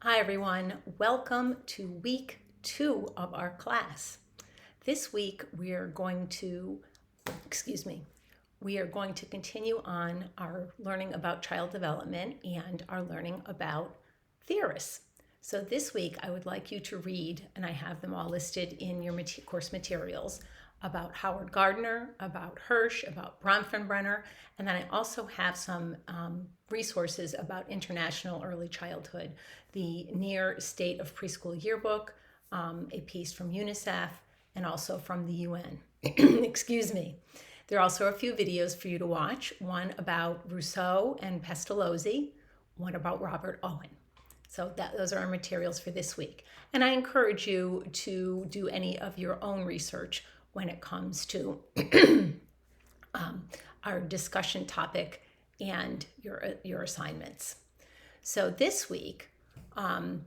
Hi everyone, welcome to week 2 of our class. This week we are going to continue on our learning about child development and our learning about theorists. So this week I would like you to read, and I have them all listed in your course materials, about Howard Gardner, about Hirsch, about Bronfenbrenner, and then I also have some resources about international early childhood, the Near State of Preschool Yearbook, a piece from UNICEF, and also from the UN. Excuse me. There are also a few videos for you to watch, one about Rousseau and Pestalozzi, one about Robert Owen. So those are our materials for this week. And I encourage you to do any of your own research when it comes to our discussion topic and your assignments. So this week, I'm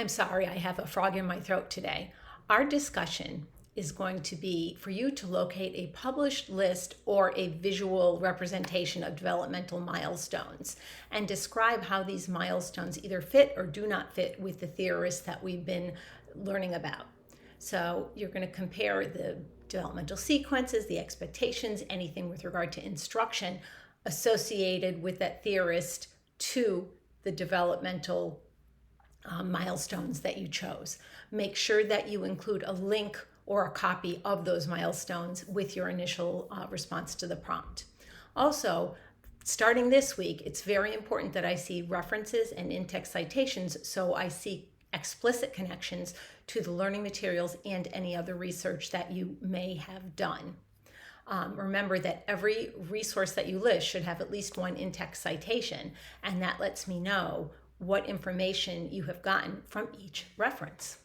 sorry, I have a frog in my throat today. Our discussion is going to be for you to locate a published list or a visual representation of developmental milestones and describe how these milestones either fit or do not fit with the theorists that we've been learning about. So you're going to compare the developmental sequences, the expectations, anything with regard to instruction associated with that theorist to the developmental milestones that you chose. Make sure that you include a link or a copy of those milestones with your initial response to the prompt. Also, starting this week, it's very important that I see references and in-text citations, so I see explicit connections to the learning materials and any other research that you may have done. Remember that every resource that you list should have at least one in-text citation, and that lets me know what information you have gotten from each reference.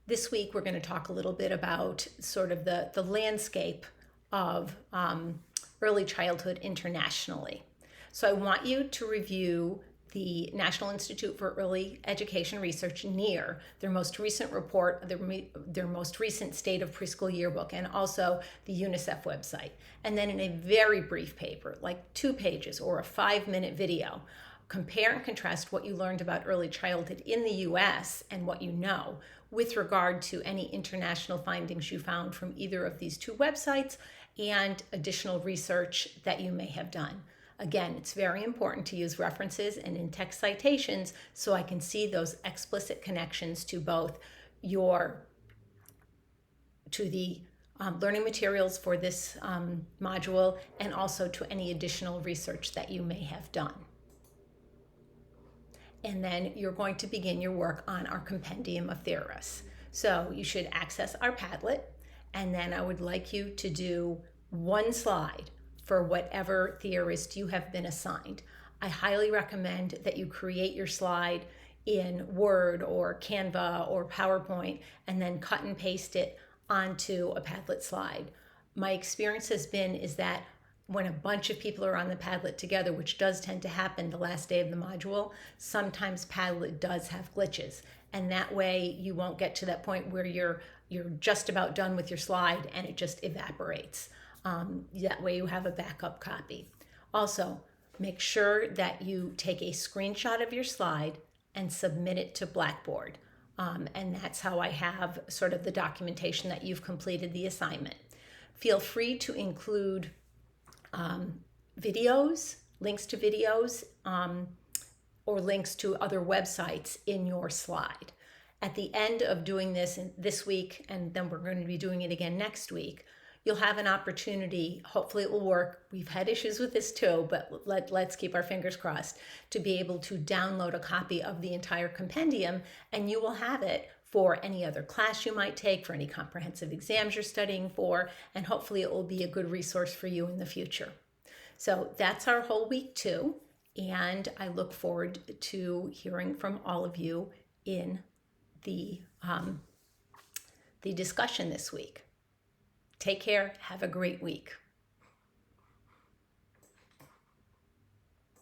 This week, we're going to talk a little bit about sort of the landscape of early childhood internationally. So I want you to review the National Institute for Early Education Research, NIER, their most recent report, their most recent State of Preschool Yearbook, and also the UNICEF website. And then in a very brief paper, like 2 pages or a 5-minute video, compare and contrast what you learned about early childhood in the US and what you know with regard to any international findings you found from either of these 2 websites and additional research that you may have done. Again, it's very important to use references and in-text citations so I can see those explicit connections to both the learning materials for this module and also to any additional research that you may have done. And then you're going to begin your work on our compendium of theorists. So you should access our Padlet, and then I would like you to do 1 slide for whatever theorist you have been assigned. I highly recommend that you create your slide in Word or Canva or PowerPoint and then cut and paste it onto a Padlet slide. My experience has been is that when a bunch of people are on the Padlet together, which does tend to happen the last day of the module, sometimes Padlet does have glitches. And that way you won't get to that point where you're just about done with your slide and it just evaporates. That way you have a backup copy. Also, make sure that you take a screenshot of your slide and submit it to Blackboard. And that's how I have sort of the documentation that you've completed the assignment. Feel free to include videos, links to videos, or links to other websites in your slide. At the end of doing this week, and then we're going to be doing it again next week, you'll have an opportunity, hopefully it will work. We've had issues with this too, but let's keep our fingers crossed, to be able to download a copy of the entire compendium, and you will have it for any other class you might take, for any comprehensive exams you're studying for, and hopefully it will be a good resource for you in the future. So that's our whole week 2, and I look forward to hearing from all of you in the discussion this week. Take care. Have a great week.